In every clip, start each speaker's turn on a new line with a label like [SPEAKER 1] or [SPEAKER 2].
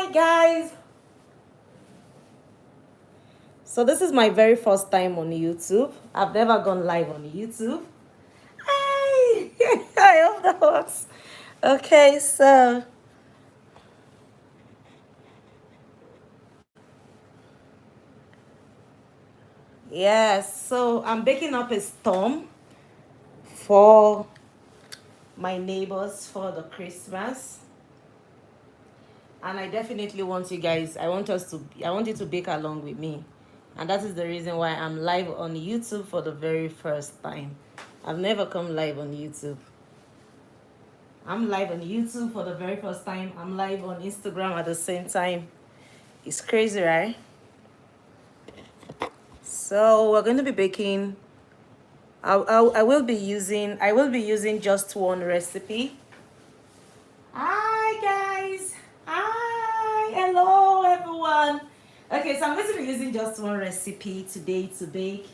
[SPEAKER 1] Hi guys. So this is my very first time on YouTube. I've never gone live on YouTube. Hi. I hope that works. Okay, so yes, so I'm baking up a storm for my neighbors for the Christmas. And I definitely want you guys, I want you to bake along with me. And that is the reason why I'm live on YouTube for the very first time. I've never come live on YouTube. I'm live on YouTube for the very first time. I'm live on Instagram at the same time. It's crazy, right? So we're going to be baking. I will be using just one recipe. Hi guys. Hi. Hello everyone. Okay, so I'm going to be using just one recipe today to bake.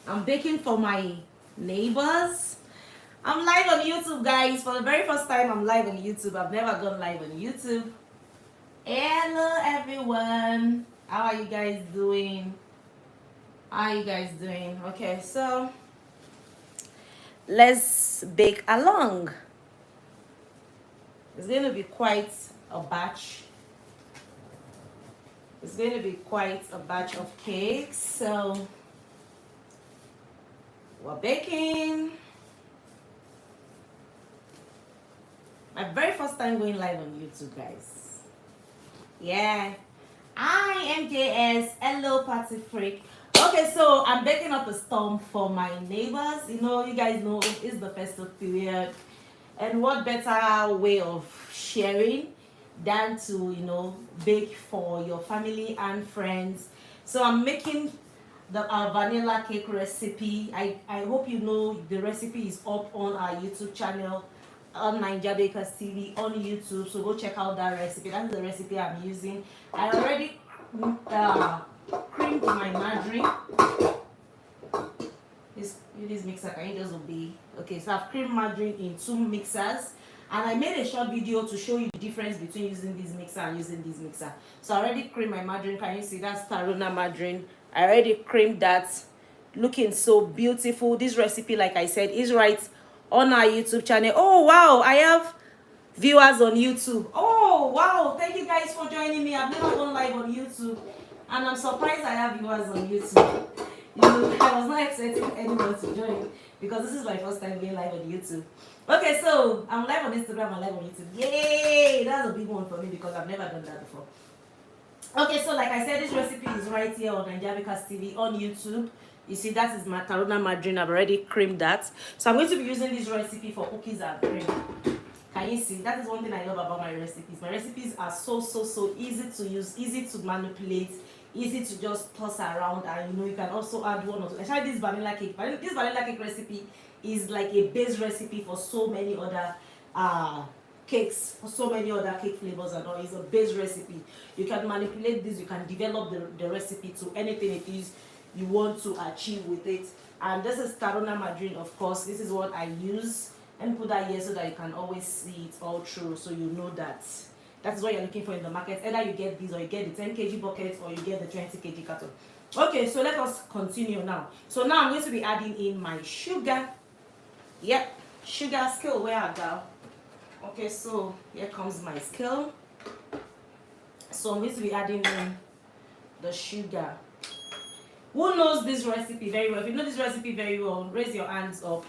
[SPEAKER 1] I'm baking for my neighbors. I'm live on YouTube, guys. For the very first time, I'm live on YouTube. I've never gone live on YouTube. Hello everyone. How are you guys doing? How are you guys doing? Okay, so let's bake along. It's going to be quite a batch. It's going to be quite a batch of cakes. So we're baking. My very first time going live on YouTube, guys. Yeah. Hi, MJS. Hello, Party Freak. Okay, so I'm baking up a storm for my neighbors. You know, you guys know it's the festive period. And what better way of sharing than to, you know, bake for your family and friends. So I'm making the vanilla cake recipe. I hope you know the recipe is up on our YouTube channel, on Ninja Bakers TV on YouTube. So go check out that recipe. That's the recipe I'm using. I already creamed my margarine. This mixer, can you just obey? Okay, so I've creamed margarine in 2 mixers, and I made a short video to show you the difference between using this mixer and using this mixer. So I already creamed my margarine. Can you see that's Taruna margarine? I already creamed that, looking so beautiful. This recipe, like I said, is right on our YouTube channel. Oh wow, I have viewers on YouTube. Oh wow, thank you guys for joining me. I've never gone live on YouTube, and I'm surprised I have viewers on YouTube. You know, I was not expecting anyone to join because this is my first time being live on YouTube. Okay, so I'm live on Instagram and live on YouTube. Yay! That's a big one for me because I've never done that before. Okay, so like I said, this recipe is right here on Ninja Bakers TV on YouTube. You see, that is my Taruna margarine. I've already creamed that. So I'm going to be using this recipe for cookies and cream. Can you see? That is one thing I love about my recipes. My recipes are so easy to use, easy to manipulate, easy to just toss around, and you know you can also add one or two. Especially this vanilla cake. This vanilla cake recipe is like a base recipe for so many other cakes, for so many other cake flavors and all. It's a base recipe. You can manipulate this, you can develop the recipe to anything it is you want to achieve with it. And this is Taruna margarine, of course. This is what I use. And put that here so that you can always see it all through, so you know that that's what you're looking for in the market. Either you get these or you get the 10 kg bucket or you get the 20 kg carton. Okay, so let us continue now. So now I'm going to be adding in my sugar. Yep, sugar scale, where I go. Okay, so here comes my scale. So I'm going to be adding in the sugar. Who knows this recipe very well? If you know this recipe very well, raise your hands up.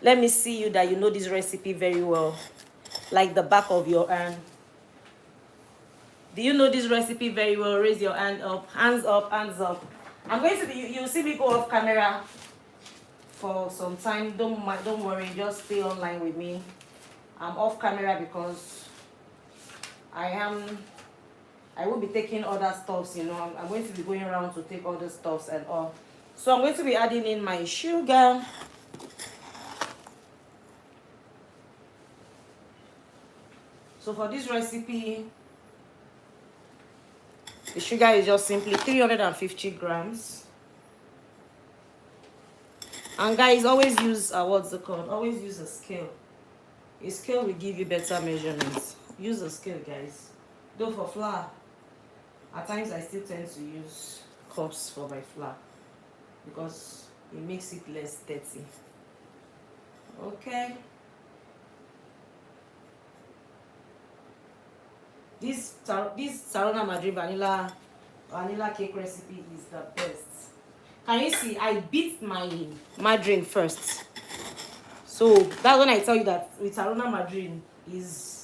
[SPEAKER 1] Let me see you that you know this recipe very well, like the back of your hand. Do you know this recipe very well? Raise your hand up. Hands up, hands up. I'm going to be, you'll see me go off camera for some time. Don't worry, just stay online with me. I'm off camera because I will be taking other stuffs, you know. I'm going to be going around to take other stuffs and all. So I'm going to be adding in my sugar. So for this recipe, the sugar is just simply 350 grams. And guys, always use what's it called? Always use a scale. A scale will give you better measurements. Use a scale, guys. Though for flour, at times I still tend to use cups for my flour because it makes it less dirty. Okay. This Sarona Madrid vanilla cake recipe is the best. Can you see? I beat my margarine first. So that's when I tell you that with Sarona Madrid is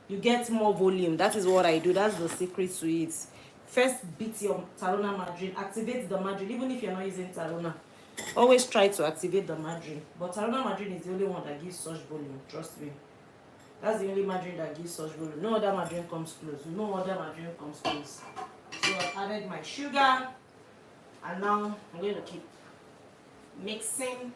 [SPEAKER 1] you get more volume. That is what I do. That's the secret to it. First beat your Sarona Madrid, activate the margarine, even if you're not using Sarona. Always try to activate the margarine. But Sarona Madrid is the only one that gives such volume. Trust me. That's the only margarine that gives such volume. No other margarine comes close. No other margarine comes close. So I've added my sugar. And now I'm going to keep mixing.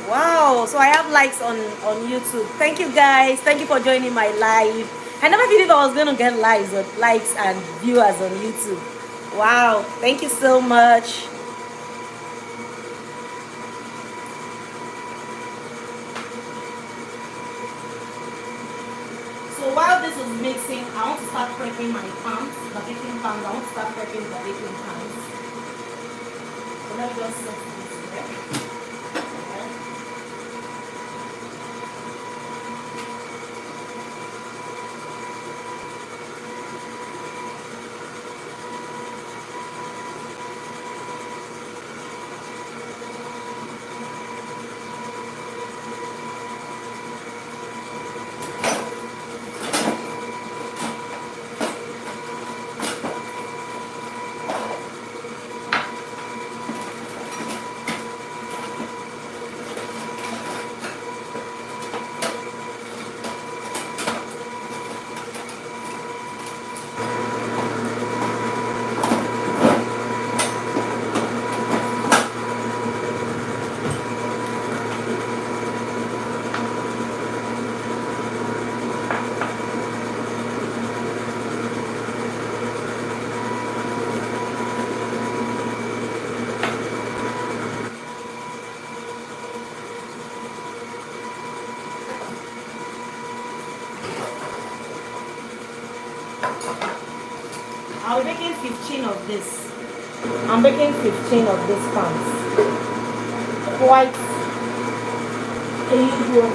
[SPEAKER 1] Wow, so I have likes on YouTube. Thank you guys. Thank you for joining my live. I never believed I was gonna get likes and viewers on YouTube. Wow, thank you so much. So while this is mixing, I want to start prepping my pans, the baking pans. I want to start prepping the baking pans. So let me just set this here. I'll be making 15 of this. I'm making 15 of these pans. Quite usual.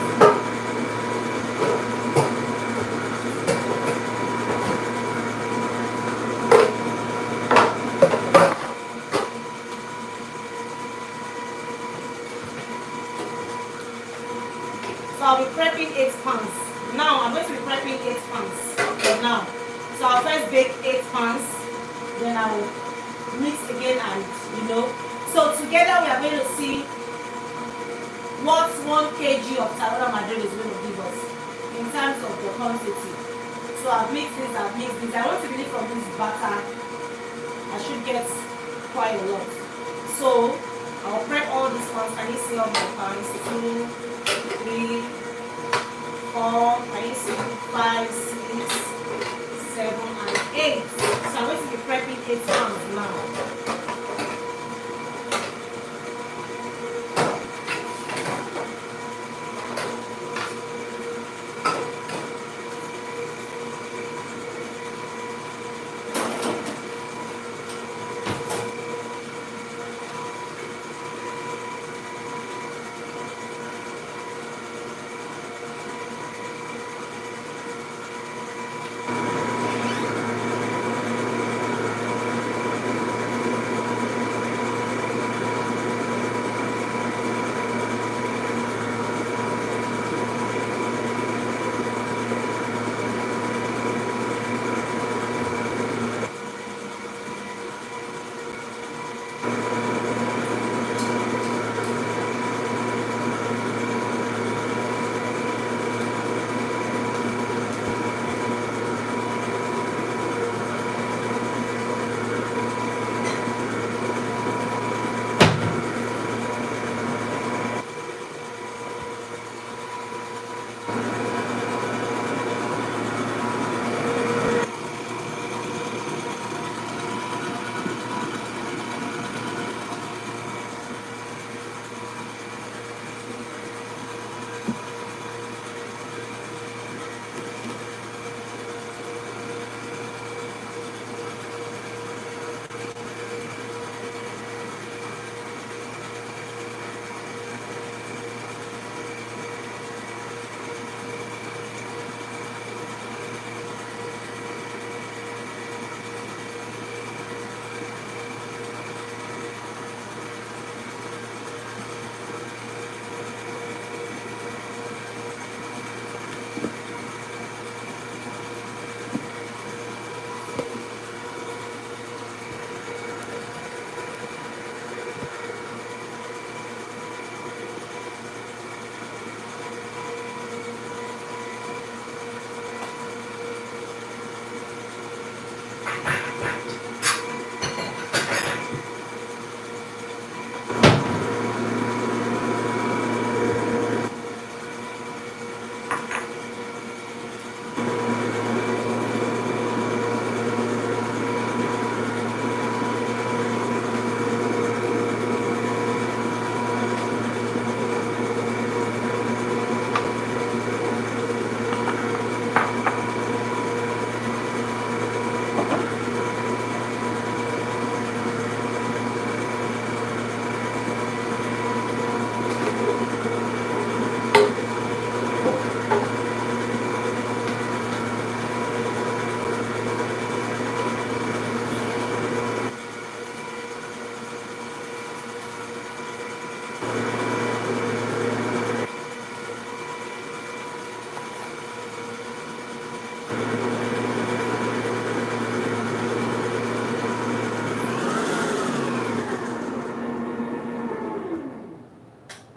[SPEAKER 1] So I'll be prepping 8 pans. Now I'm going to be prepping 8 pans. Okay, now. So I'll first bake 8 pans, then I'll mix again and So together we are going to see what 1 kg of Sarona Madrid is going to give us in terms of the quantity. So I've mixed this, I want to believe from this batter I should get quite a lot. So I'll prep all these pans. Can you see all my pans? 2, 3, 4, can you see 5, 6, 7 and 8. So I'm going to be prepping 8 pans now.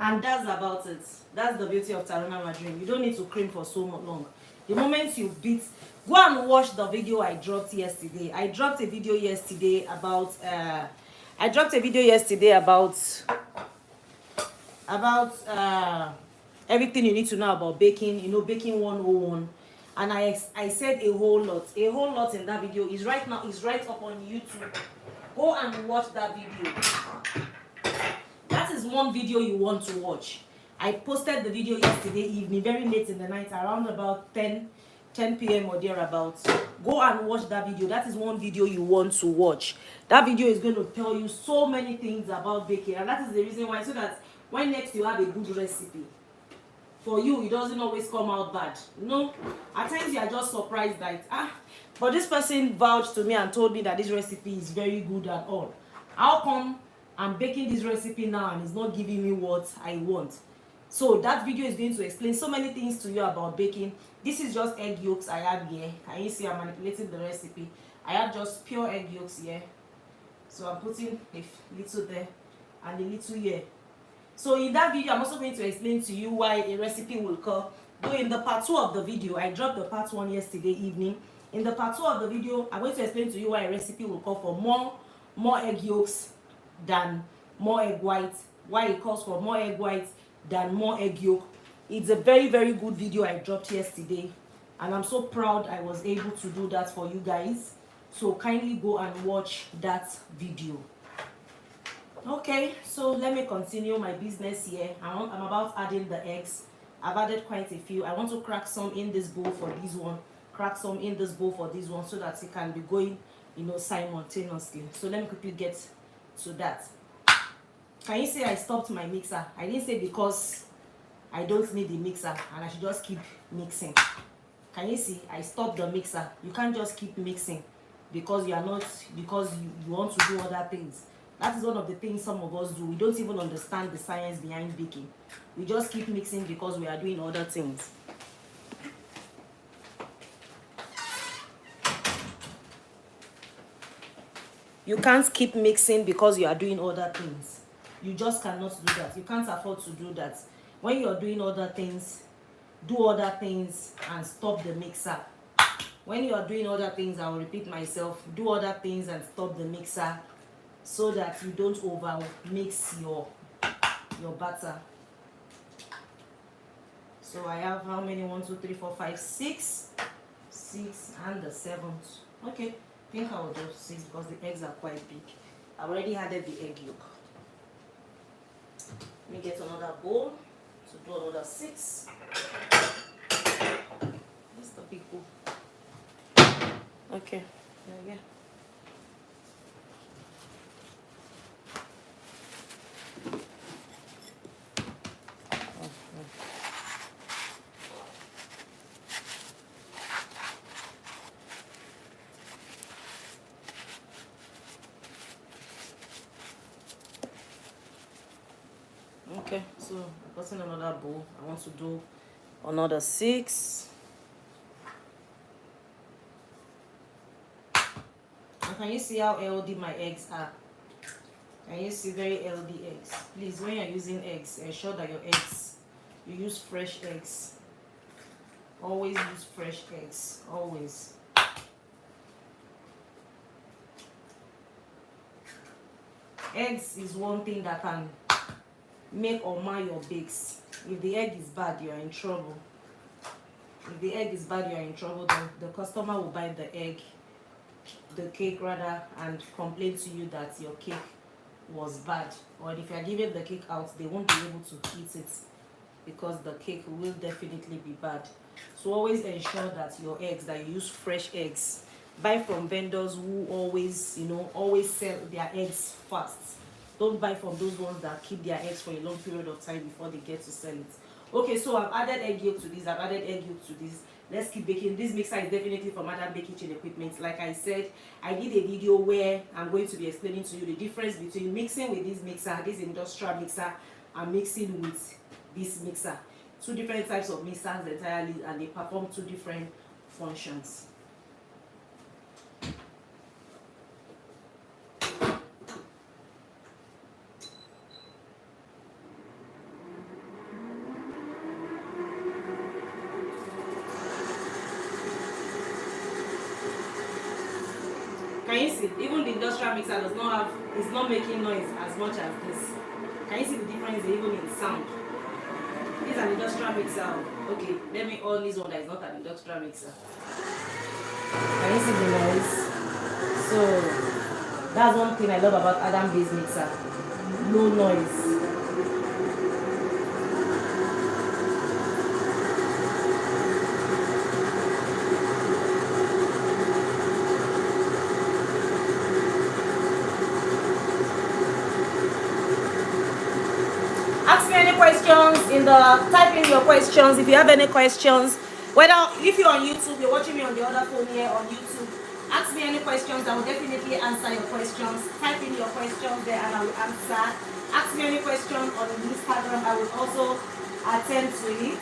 [SPEAKER 1] And that's about it. That's the beauty of Tarona margarine. You don't need to cream for so long. The moment you beat, go and watch the video I dropped yesterday. I dropped a video yesterday about everything you need to know about baking, you know, baking 101. And I said a whole lot in that video. Is right now, is right up on YouTube. Go and watch that video. That is one video you want to watch. I posted the video yesterday evening, very late in the night, around about 10 p.m. or thereabouts. Go and watch that video. That is one video you want to watch. That video is going to tell you so many things about baking, and that is the reason why, so that when next you have a good recipe, for you, it doesn't always come out bad. No, at times you are just surprised that, but this person vouched to me and told me that this recipe is very good and all. How come I'm baking this recipe now and it's not giving me what I want? So that video is going to explain so many things to you about baking. This is just egg yolks I have here. Can you see I'm manipulating the recipe? I have just pure egg yolks here. So I'm putting a little there and a little here. So in that video, I'm also going to explain to you why a recipe will call. Though in the part 2 of the video, I dropped the part 1 yesterday evening. In the part 2 of the video, I'm going to explain to you why a recipe will call for more egg yolks than more egg whites. Why it calls for more egg whites than more egg yolk. It's a very, very good video I dropped yesterday. And I'm so proud I was able to do that for you guys. So kindly go and watch that video. Okay, so let me continue my business here. I'm about adding the eggs. I've added quite a few. I want to crack some in this bowl for this one, crack some in this bowl for this one, so that it can be going, you know, simultaneously. So let me quickly get to that. Can you say I stopped my mixer? I didn't say because I don't need the mixer and I should just keep mixing. Can you see I stopped the mixer? You can't just keep mixing because you want to do other things. That is one of the things some of us do. We don't even understand the science behind baking. We just keep mixing because we are doing other things. You can't keep mixing because you are doing other things. You just cannot do that. You can't afford to do that. When you are doing other things, do other things and stop the mixer. When you are doing other things, I will repeat myself, do other things and stop the mixer, so that you don't over mix your batter. So I have how many? 1 2 3 4 5 6 and the 7th. Okay, I think I will do 6 because the eggs are quite big. I already added the egg yolk. Let me get another bowl to do another 6. This is the big bowl. Okay, there we go. Okay, so I've gotten another bowl. I want to do another 6. And can you see how healthy my eggs are? Can you see very healthy eggs? Please, when you're using eggs, ensure that you use fresh eggs. Always use fresh eggs. Always. Eggs is one thing that can make or mar your bakes. If the egg is bad, you are in trouble. If the egg is bad, you are in trouble. Then the customer will buy the cake rather, and complain to you that your cake was bad. Or if you are giving the cake out, they won't be able to eat it because the cake will definitely be bad. So always ensure that your eggs, that you use fresh eggs. Buy from vendors who always sell their eggs fast. Don't buy from those ones that keep their eggs for a long period of time before they get to sell it. Okay, so I've added egg yolk to this. I've added egg yolk to this. Let's keep baking. This mixer is definitely from Madam Baking Kitchen Equipment. Like I said, I did a video where I'm going to be explaining to you the difference between mixing with this mixer, this industrial mixer, and mixing with this mixer. 2 different types of mixers entirely, and they perform 2 different functions. see? Even the industrial mixer does not have, it's not making noise as much as this. Can you see the difference even in sound? This is an industrial mixer. Okay, let me on this one that is not an industrial mixer. Can you see the noise? So that's one thing I love about Adam Base mixer. No noise. Ask me any questions in the, type in your questions if you have any questions. Whether if you're on YouTube, you're watching me on the other phone here on YouTube, ask me any questions. I will definitely answer your questions. Type in your questions there and I will answer. Ask me any questions on Instagram. I will also attend to it.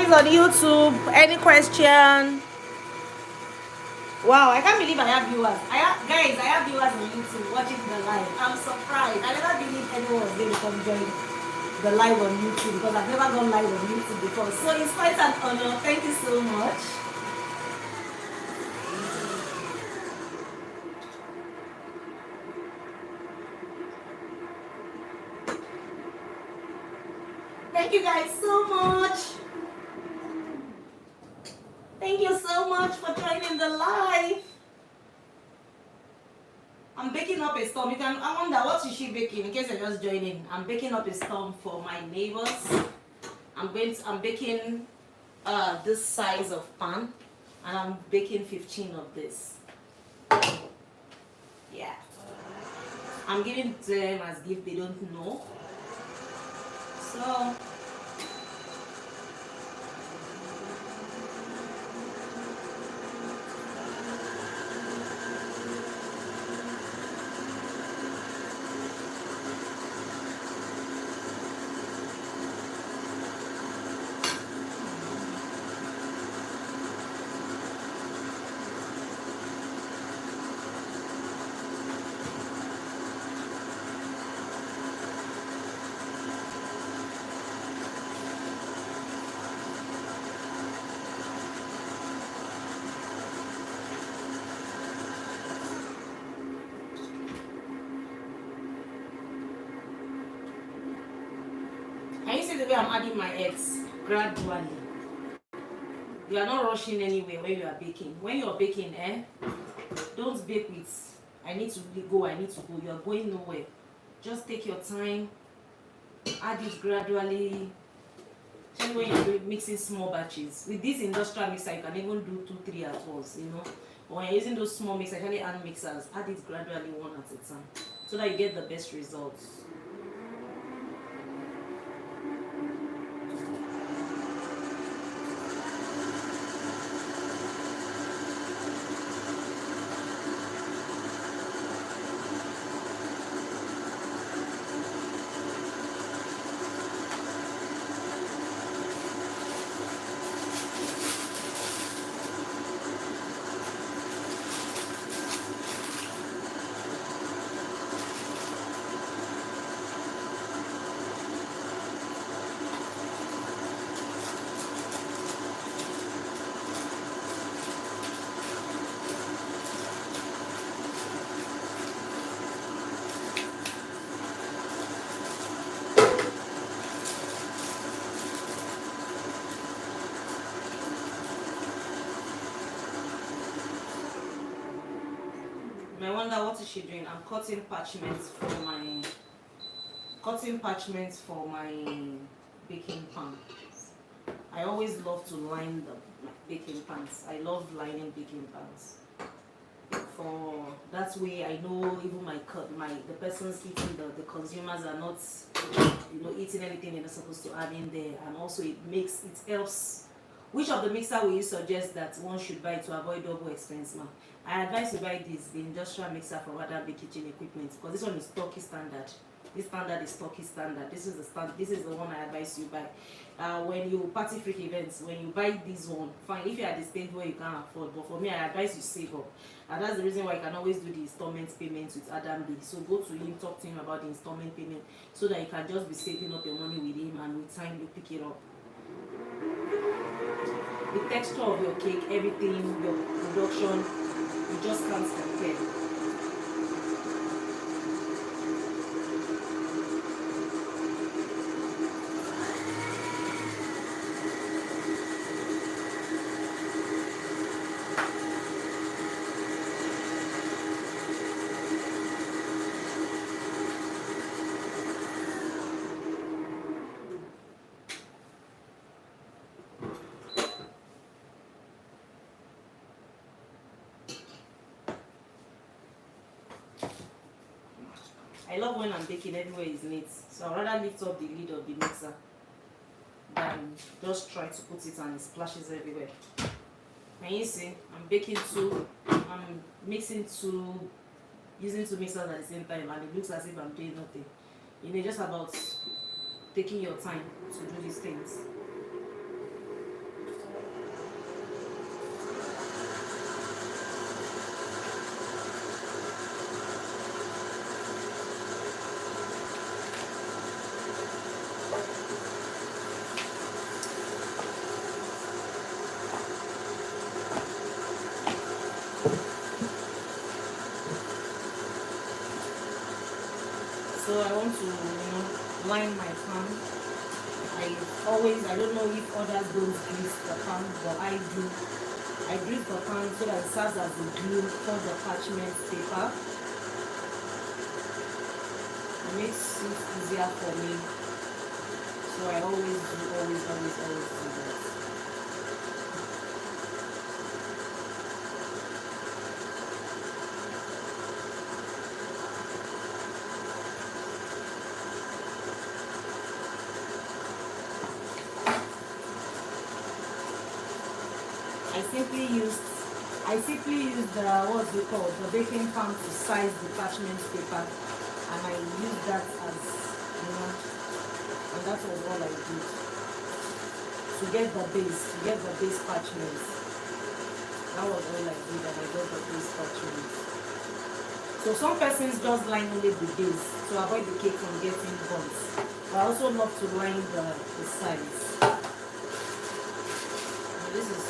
[SPEAKER 1] On YouTube, any question? Wow, I can't believe I have viewers. Guys, I have viewers on YouTube watching the live. I'm surprised. I never believed anyone was going to come join the live on YouTube because I've never gone live on YouTube before. So it's quite an honor. Thank you so much. Thank you guys so much. Thank you so much for joining the live. I'm baking up a storm. I wonder what is she baking in case you're just joining. I'm baking up a storm for my neighbors. I'm baking this size of pan and I'm baking 15 of this. Yeah. I'm giving them as gift, they don't know. So can you see the way I'm adding my eggs gradually? You are not rushing anywhere when you are baking. When you are baking, don't bake with, I need to go, I need to go. You are going nowhere. Just take your time, add it gradually. Especially when you're mixing small batches. With this industrial mixer, you can even do 2, 3 at once, you know. But when you're using those small mixers, actually hand mixers, add it gradually one at a time so that you get the best results. I wonder what is she doing? I'm cutting parchments for my baking pan. I always love to line the baking pans. I love lining baking pans. for that way I know even the persons eating, the consumers are not, you know, eating anything they're not supposed to add in there. And also it helps. Which of the mixer will you suggest that one should buy to avoid double expense, ma'am? I advise you buy the industrial mixer from Wadambe Kitchen Equipment, because this one is Turkey standard. This standard is Turkey standard. This is the one I advise you buy. When you party freak events, when you buy this one, fine. If you're at the stage where you can't afford, but for me, I advise you save up. And that's the reason why you can always do the installment payments with Adambe. So go to him, talk to him about the installment payment, so that you can just be saving up your money with him, and with time you pick it up. The texture of your cake, everything, your production, you just can't compare. I love when I'm baking, everywhere is neat. So I'd rather lift up the lid of the mixer than just try to put it and it splashes everywhere. And you see, I'm mixing using two mixers at the same time, and it looks as if I'm doing nothing. You know, just about taking your time to do these things. So I want to, line my pan. I don't know if others don't grease the pan, but I do. I grease the pan so that it serves as a glue for the parchment paper. It makes it easier for me. So I always do that. I simply used the baking pan to size the parchment paper, and I used that as, and that was all I did to get the base parchment. That was all I did, and I got the base parchment. So some persons just line only the base to avoid the cake from getting burnt. I also love to line the sides. And this is,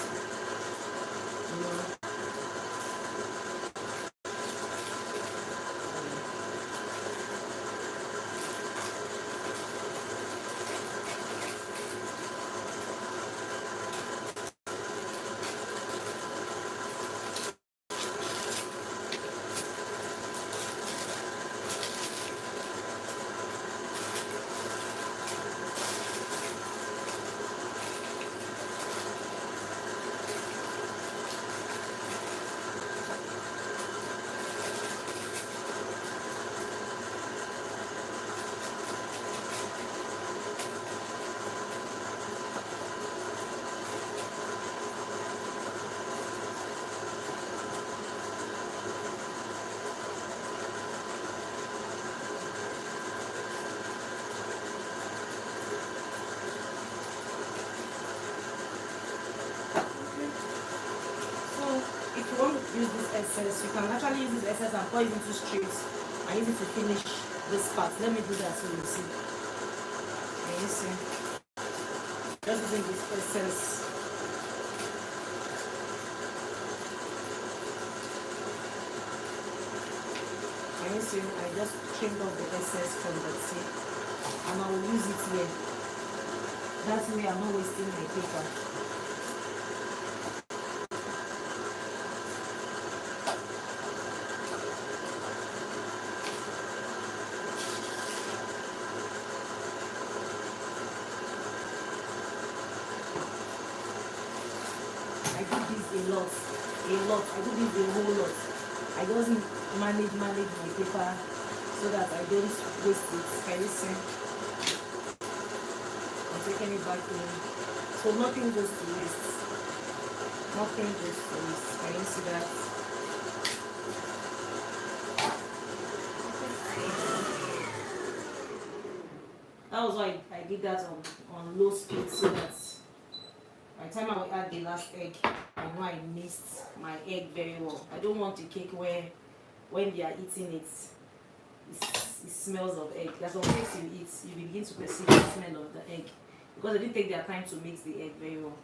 [SPEAKER 1] use this essence. You can actually use this essence and pour it into strips and use it to finish this part. Let me do that so you see. Can you see? Just using this essence. Can you see? I just trimmed off the essence from the tea, and I will use it here. That way I'm not wasting my paper. I do this a lot. I do this a whole lot. I just manage my paper so that I don't waste it. Can you see? I'm taking it back in. So nothing goes to waste. Nothing goes to waste. Can you see that? That was why I did that on low speed, so that by the time I will add the last egg, I know I mixed my egg very well. I don't want the cake where when they are eating it, it smells of egg. There's some cakes you eat, you begin to perceive the smell of the egg because they didn't take their time to mix the egg very well.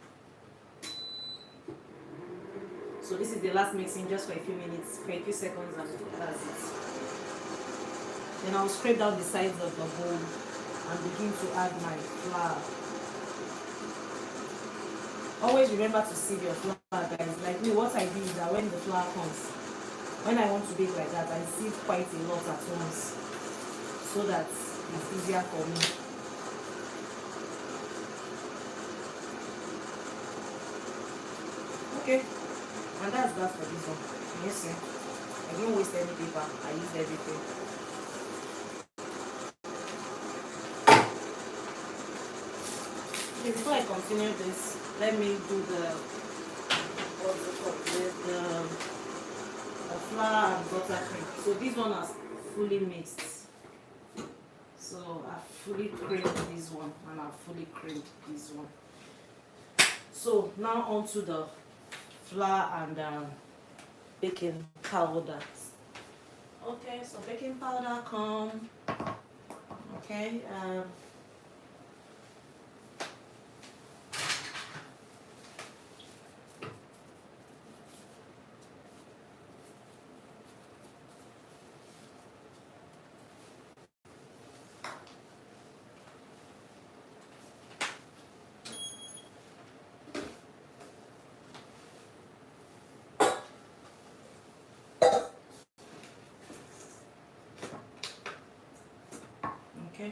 [SPEAKER 1] So this is the last mixing, just for a few minutes, for a few seconds, and that's it. Then I'll scrape down the sides of the bowl and begin to add my flour. Always remember to sieve your flour, guys. Like me, what I do is that when the flour comes, when I want to bake like that, I sieve quite a lot at once so that it's easier for me. Okay, and that's that for this one. Can you see? I didn't waste any paper, I used everything. Okay, before I continue this, let me do the what's it called? The flour and buttercream. So this one is fully mixed. So I've fully creamed this one and I've fully creamed this one. So now onto the flour and baking powder. Okay, so baking powder come. Okay, okay.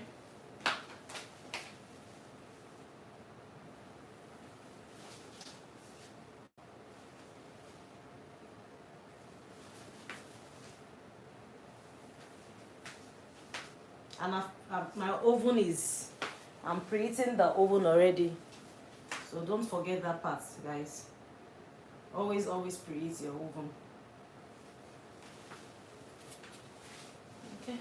[SPEAKER 1] And my oven is, I'm preheating the oven already. So don't forget that part, guys. Always preheat your oven. Okay.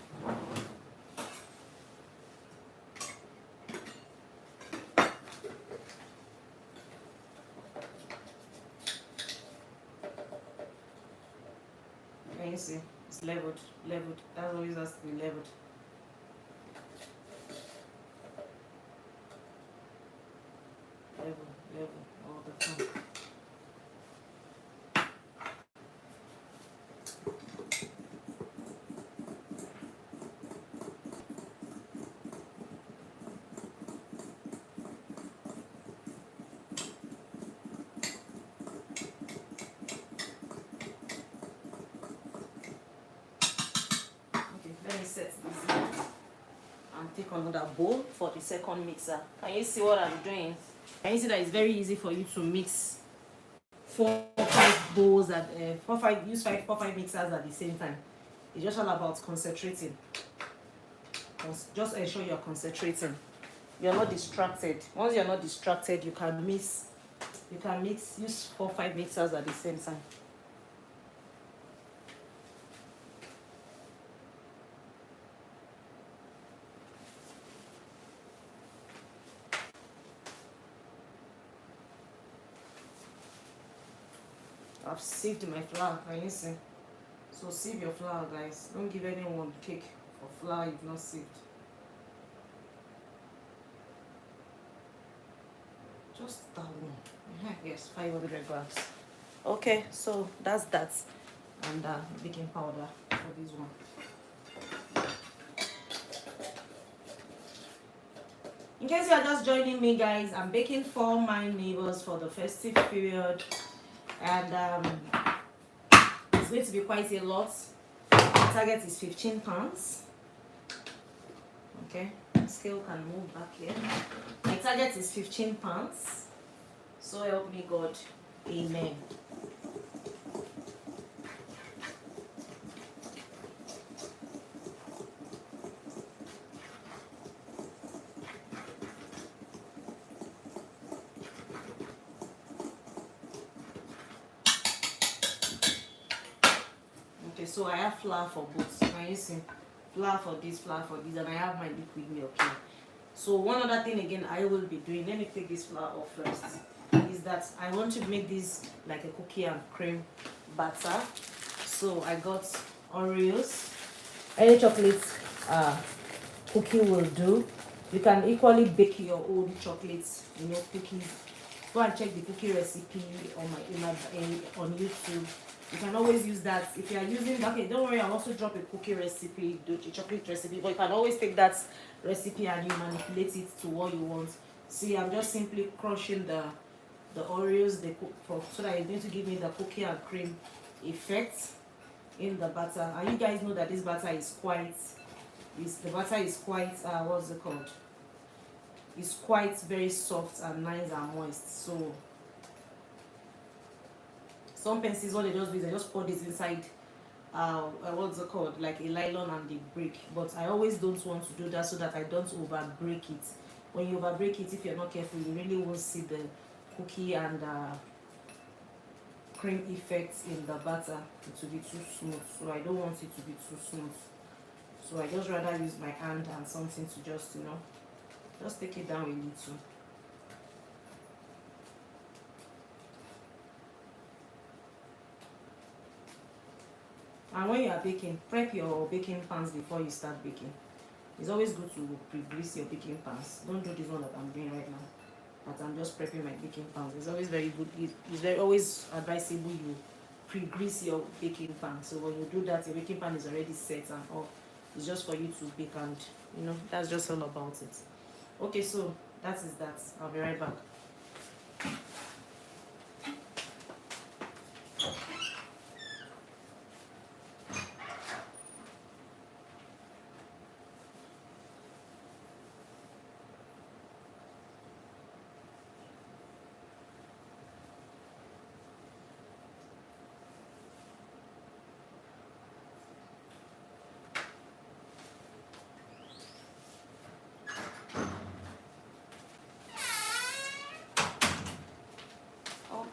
[SPEAKER 1] Can you see? It's leveled. That always has to be leveled. Level all the time. Okay, let me set this here and take another bowl for the second mixer. Can you see what I'm doing? Can you see that it's very easy for you to mix 4 or 5 bowls at use 4 or 5 mixers at the same time. It's just all about concentrating. Just ensure you're concentrating. You're not distracted. Once you're not distracted, you can use 4 or 5 mixers at the same time. I've sieved my flour, can you see? So sieve your flour, guys. Don't give anyone cake for flour you've not sieved. Just that one. Yes, 500 grams. Okay, so that's that. And baking powder for this one. In case you are just joining me, guys, I'm baking for my neighbors for the festive period. And it's going to be quite a lot. The target is 15 pounds. Okay, scale can move back here. My target is 15 pounds. So help me God. Amen. so I have flour for both. Can you see? Flour for this, and I have my liquid milk here. So one other thing again I will be doing, let me take this flour off first, is that I want to make this like a cookie and cream batter. So I got Oreos. Any chocolate cookie will do. You can equally bake your own chocolates, cookies. Go and check the cookie recipe on on YouTube. You can always use that if you are using. Okay, don't worry, I'll also drop a cookie recipe, a chocolate recipe, but you can always take that recipe and you manipulate it to what you want. See, I'm just simply crushing the Oreos so that it's going to give me the cookie and cream effect in the batter. And you guys know that this batter is quite what's it called? It's quite very soft and nice and moist. So some pencils, what they just do is they just pour this inside what's it called, like a nylon, and they break. But I always don't want to do that so that I don't over break it. When you over break it, if you're not careful, you really won't see the cookie and cream effect in the batter. It will be too smooth, so I don't want it to be too smooth. So I just rather use my hand and something to just just take it down a little. And when you are baking, prep your baking pans before you start baking. It's always good to pre-grease your baking pans. Don't do this one that I'm doing right now, but I'm just prepping my baking pans. It's always very good. It's always advisable you pre-grease your baking pan. So when you do that, your baking pan is already set and all. It's just for you to bake, and that's just all about it. Okay, so that is that. I'll be right back.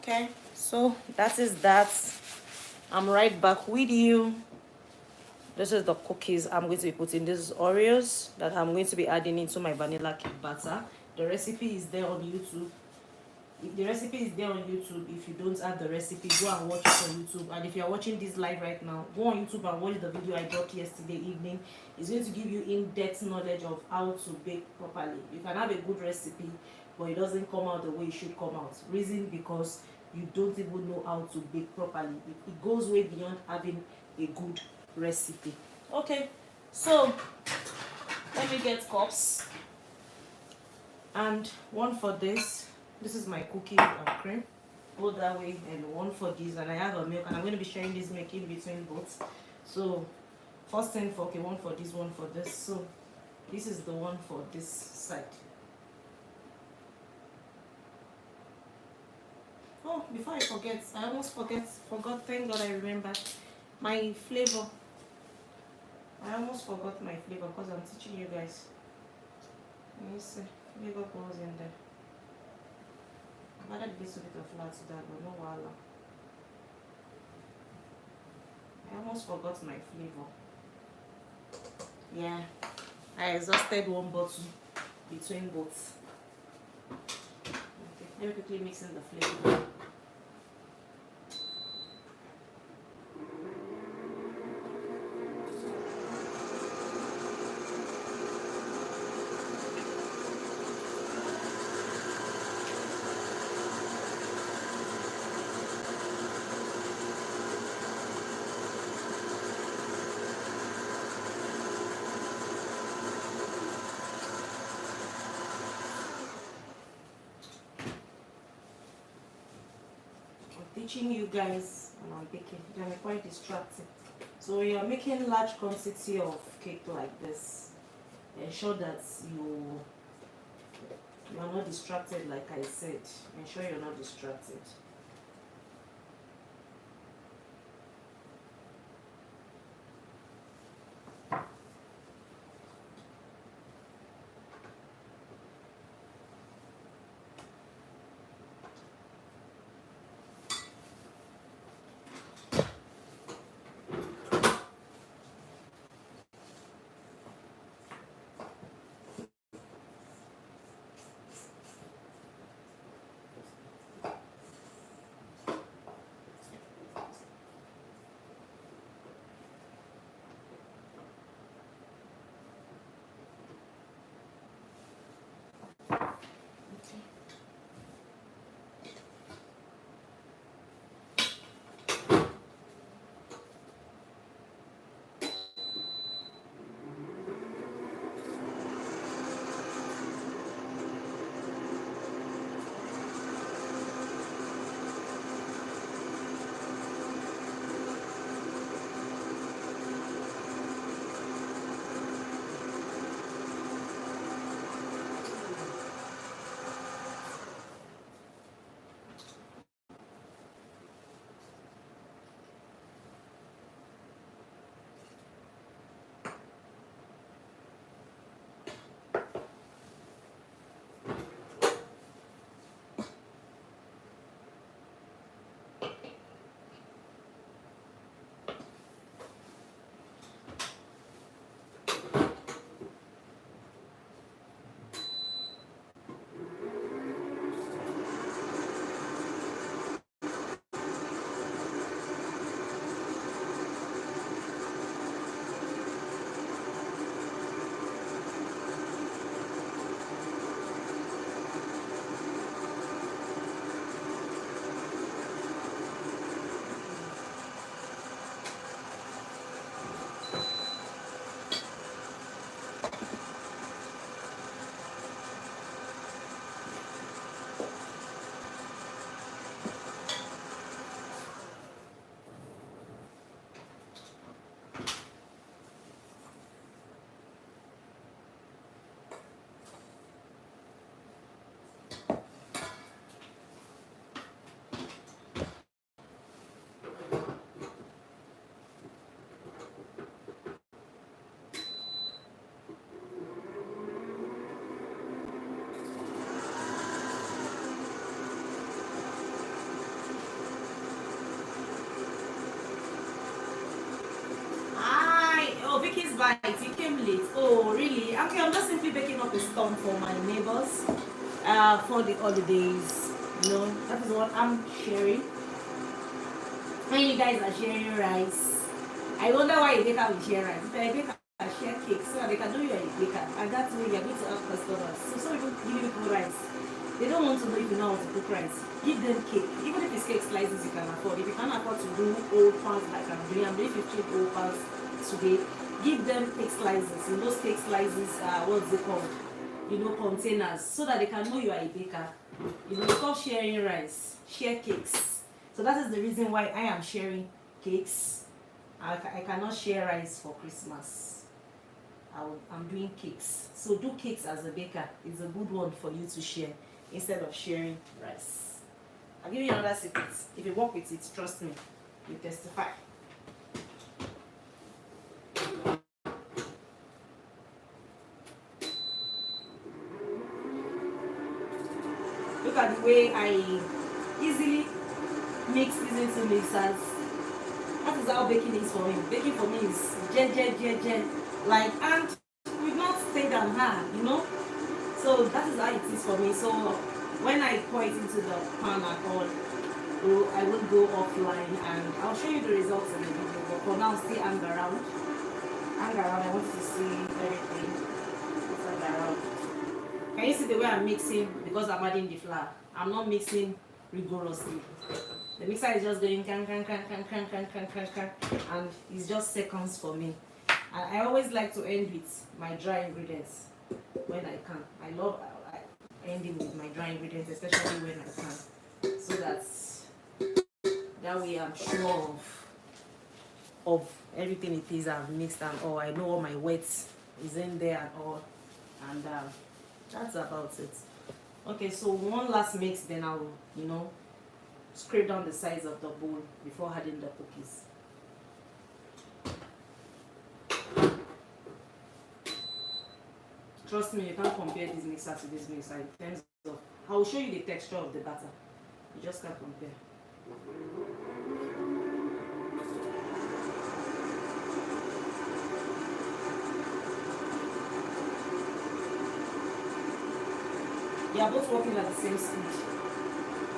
[SPEAKER 1] Okay, so that is that. I'm right back with you. This is the cookies I'm going to be putting. This is Oreos that I'm going to be adding into my vanilla cake batter. The recipe is there on YouTube. If the recipe is there on YouTube, if you don't have the recipe, go and watch it on YouTube. And if you're watching this live right now, go on YouTube and watch the video I dropped yesterday evening. It's going to give you in-depth knowledge of how to bake properly. You can have a good recipe, but it doesn't come out the way it should come out. Reason because you don't even know how to bake properly. It goes way beyond having a good recipe. Okay, so let me get cups and one for this. This is my cookie and cream. Go that way, and one for this. And I have a milk, and I'm going to be sharing this milk in between both. So first thing for one for this, one for this. So this is the one for this side. Oh, before I forget, I almost forgot. Thank God I remembered my flavor. I almost forgot my flavor because I'm teaching you guys. Let me see. Flavor goes in there. I've added a little bit of flour to that, but no wala. I almost forgot my flavor. Yeah, I exhausted one bottle between both. Okay, let me quickly mix in the flavor. Teaching you guys and I'm baking. They're quite distracting. So when you're making large quantity of cake like this, ensure that you are not distracted. Like I said, ensure you're not distracted. is done for my neighbors for the holidays. You know, that is what I'm sharing. When you guys are sharing rice, I wonder why a baker will share rice. If a baker share cake so that they can do you a baker, and that's way you're going to have customers. So some people give people rice. They don't want to know if you know how to cook rice. Give them cake. Even if it's cake slices you can afford. If you can't afford to do old pans like I'm doing 15 old pans today, give them cake slices. In those cake slices, what's it called? You know, containers, so that they can know you are a baker. You know, stop sharing rice. Share cakes. So that is the reason why I am sharing cakes. I cannot share rice for Christmas. I'm doing cakes. So do cakes as a baker. It's a good one for you to share instead of sharing rice. I'll give you another secret. If you work with it, trust me, you testify. Look at the way I easily mix these into mixers. That is how baking is for me. Baking for me is jen. Like, and we've not stayed on her, you know? So that is how it is for me. So when I pour it into the pan at all, I will go offline and I'll show you the results in the video. But for now, still hang around. I want you to see everything. Just hang around. Can you see the way I'm mixing? Because I'm adding the flour. I'm not mixing rigorously. The mixer is just going can, and it's just seconds for me. And I always like to end with my dry ingredients when I can. I love ending with my dry ingredients, especially when I can, so that way I'm sure of everything it is I've mixed and all. I know all my weight is in there and all, and that's about it. Okay, so one last mix, then I'll scrape down the sides of the bowl before adding the cookies. Trust me, you can't compare this mixer to this mixer in terms of, I will show you the texture of the batter. You just can't compare. They are both working at the same speed.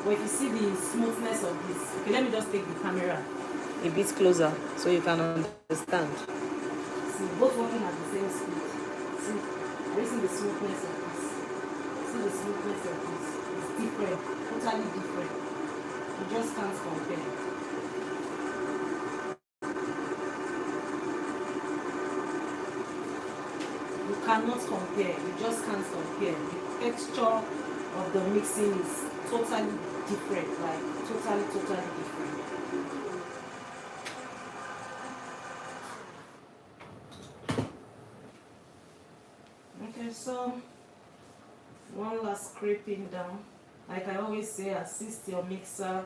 [SPEAKER 1] But if you see the smoothness of this, okay, let me just take the camera a bit closer so you can understand. See, both working at the same speed. See, are you seeing the smoothness of this? See the smoothness of this? It's different, totally different. You just can't compare. You cannot compare. You just can't compare. The texture of the mixing is totally different, like totally different. Okay, so one last scraping down. Like I always say, assist your mixer.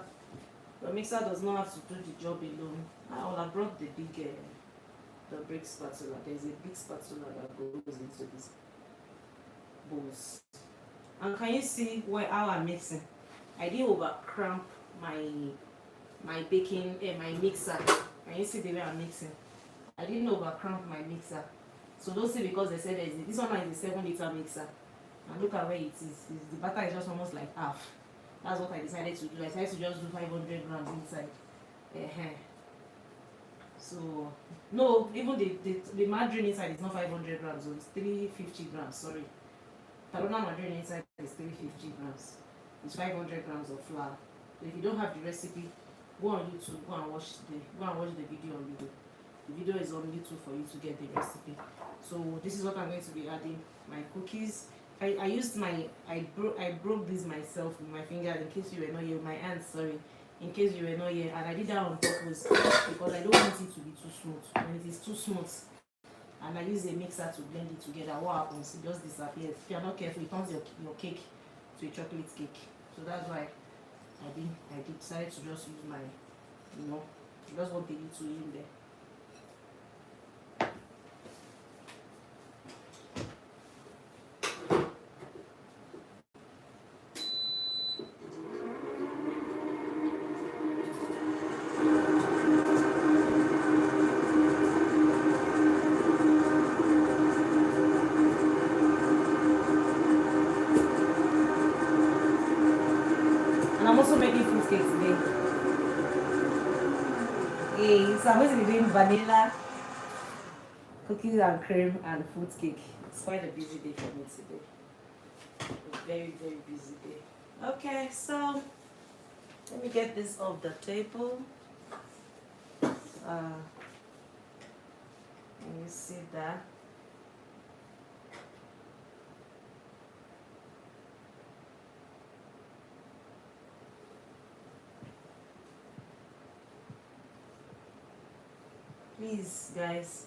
[SPEAKER 1] The mixer does not have to do the job alone. I brought the big the big spatula. There's a big spatula that goes into these bowls. And can you see how I'm mixing? I didn't over cramp my baking my mixer. Can you see the way I'm mixing? I didn't over cramp my mixer. So don't say because they said this one is a 7-liter mixer. And look at where it is. The batter is just almost like half. That's what I decided to do. I decided to just do 500 grams inside. So no, even the margarine inside is not 500 grams, so it's 350 grams. Sorry. Talona margarine inside is 350 grams. It's 500 grams of flour. So if you don't have the recipe, go on YouTube, go and watch the video on YouTube. The video is on YouTube for you to get the recipe. So this is what I'm going to be adding. My cookies. I used I broke this myself with my finger in case you were not here. My hand, sorry. In case you were not here, and I did that on purpose because I don't want it to be too smooth. When it is too smooth, and I use a mixer to blend it together, what happens? It just disappears. If you're not careful, it turns your cake to a chocolate cake. So that's why I decided to just use my, just want the little in there. I'm also making fruit cake today. Okay, so I'm going to be doing vanilla, cookies and cream, and fruit cake. It's quite a busy day for me today. A very, very busy day. Okay, so let me get this off the table. Can you see that? Please, guys,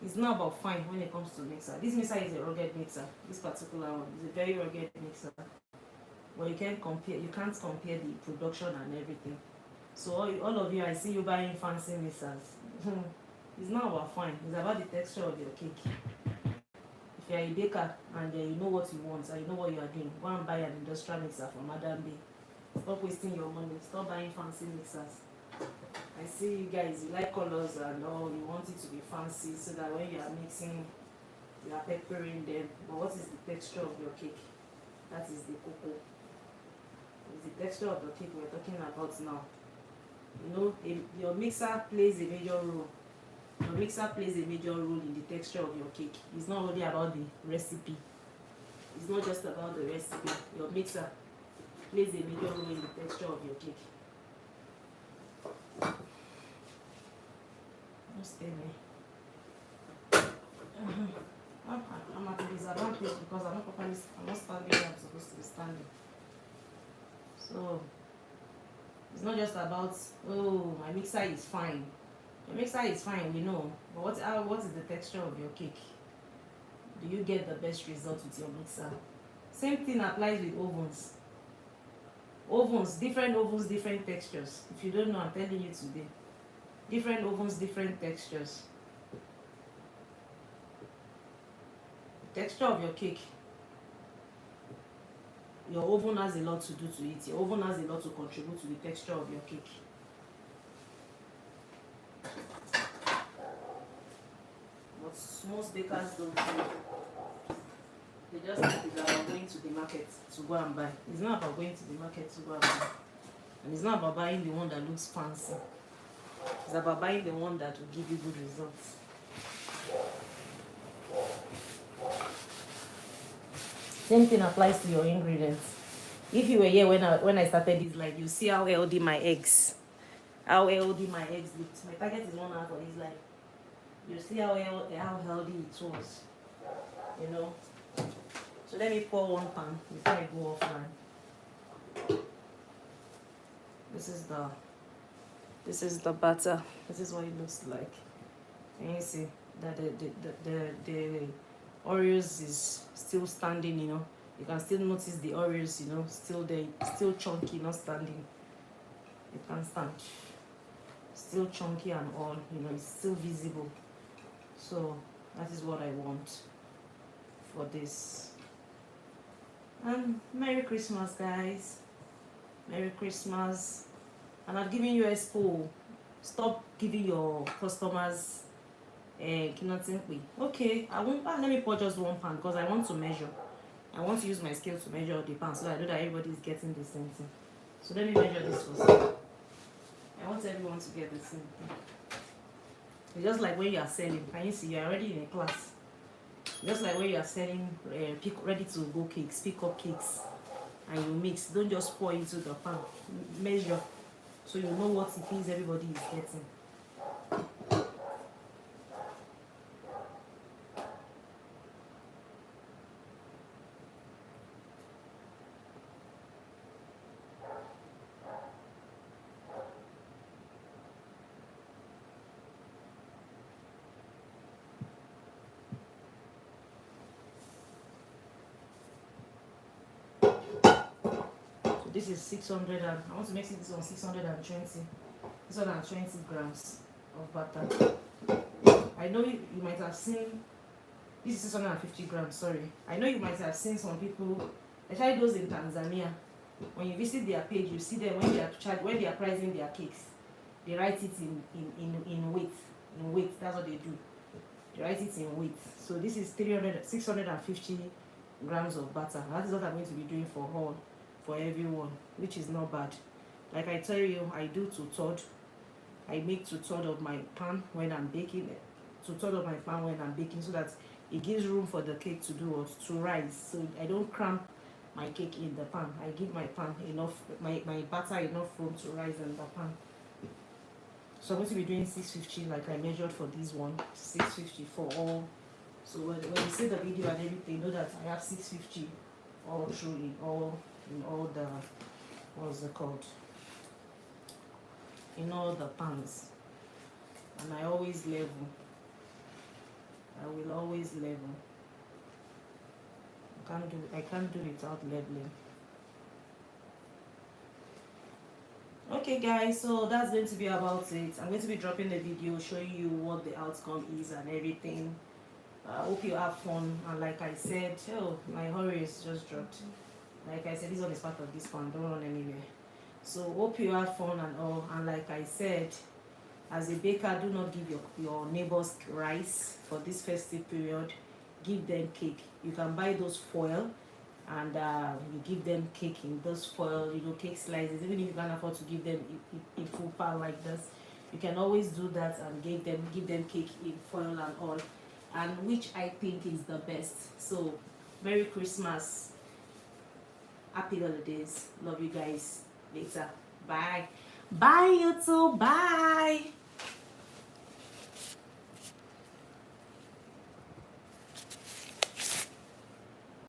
[SPEAKER 1] it's not about fine when it comes to mixer. This mixer is a rugged mixer. This particular one is a very rugged mixer. But you can't compare the production and everything. So all of you, I see you buying fancy mixers. It's not about fine. It's about the texture of your cake. If you are a baker and you know what you want and you know what you are doing, go and buy an industrial mixer from Madam B. Stop wasting your money. Stop buying fancy mixers. I see you guys, you like colors and all, you want it to be fancy so that when you are mixing, you are peppering them. But what is the texture of your cake? That is the cocoa. It's the texture of the cake we're talking about now. You know, your mixer plays a major role. Your mixer plays a major role in the texture of your cake. It's not only about the recipe. It's not just about the recipe. Your mixer plays a major role in the texture of your cake. Don't stay there. I'm at a disadvantage because I'm not standing where I'm supposed to be standing. So it's not just about, oh, my mixer is fine. Your mixer is fine, we know. But what is the texture of your cake? Do you get the best result with your mixer? Same thing applies with ovens. Different ovens, different textures. If you don't know, I'm telling you today. Different ovens, different textures. The texture of your cake. Your oven has a lot to do to it. Your oven has a lot to contribute to the texture of your cake. But most bakers don't know. They just think it's about going to the market to go and buy. It's not about going to the market to go and buy. And it's not about buying the one that looks fancy. It's about buying the one that will give you good results. Same thing applies to your ingredients. If you were here when I started this, like, you see how healthy my eggs looked. My target is 1 hour for this life. You see how healthy it was. You know. So let me pour one pan before I go offline. This is the batter. This is what it looks like. And you see that the Oreos is still standing, you know. You can still notice the Oreos, you know, still there, still chunky, not standing. It can stand. Still chunky and all, you know, it's still visible. So that is what I want for this. And Merry Christmas, guys. Merry Christmas. And I've given you a spool. Stop giving your customers okay, let me pour just 1 pan because I want to measure. I want to use my scale to measure the pan so that I know that everybody is getting the same thing. So let me measure this first. I want everyone to get the same thing. It's just like when you are selling. Can you see you're already in a class? Just like when you are selling ready to go cakes, pick up cakes, and you mix. Don't just pour into the pan. Measure so you know what it is everybody is getting. This is 600 and I want to make this on 620 grams of butter. I know you might have seen this is 650 grams, sorry. I know you might have seen some people, especially those in Tanzania, when you visit their page, you see them when they are pricing their cakes, they write it in weight. In weight, that's what they do. They write it in weight. So this is 650 grams of butter. That is what I'm going to be doing for all. for everyone, which is not bad. Like I tell you, I do 2/3. I make 2/3 of my pan when I'm baking it. 2/3 of my pan when I'm baking, so that it gives room for the cake to do what, to rise. So I don't cramp my cake in the pan. I give my pan enough, my batter enough room to rise in the pan. So I'm going to be doing 650 like I measured for this one. 650 for all. So when you see the video and everything, know that I have 650 all through in all the, what's it called, in all the pans. And I always level. I will always level. I can't do it without leveling. Okay guys, so that's going to be about it. I'm going to be dropping a video showing you what the outcome is and everything. I hope you have fun, and like I said, oh, my Horace just dropped. Like I said, this one is part of this one, don't run anywhere. So hope you have fun and all, and like I said, as a baker, do not give your neighbors rice for this festive period. Give them cake. You can buy those foil, and you give them cake in those foil, cake slices. Even if you can't afford to give them a full pan like this, you can always do that and give them cake in foil and all, and which I think is the best. So Merry Christmas, Happy Holidays, love you guys. Later, bye. Bye, you too. Bye.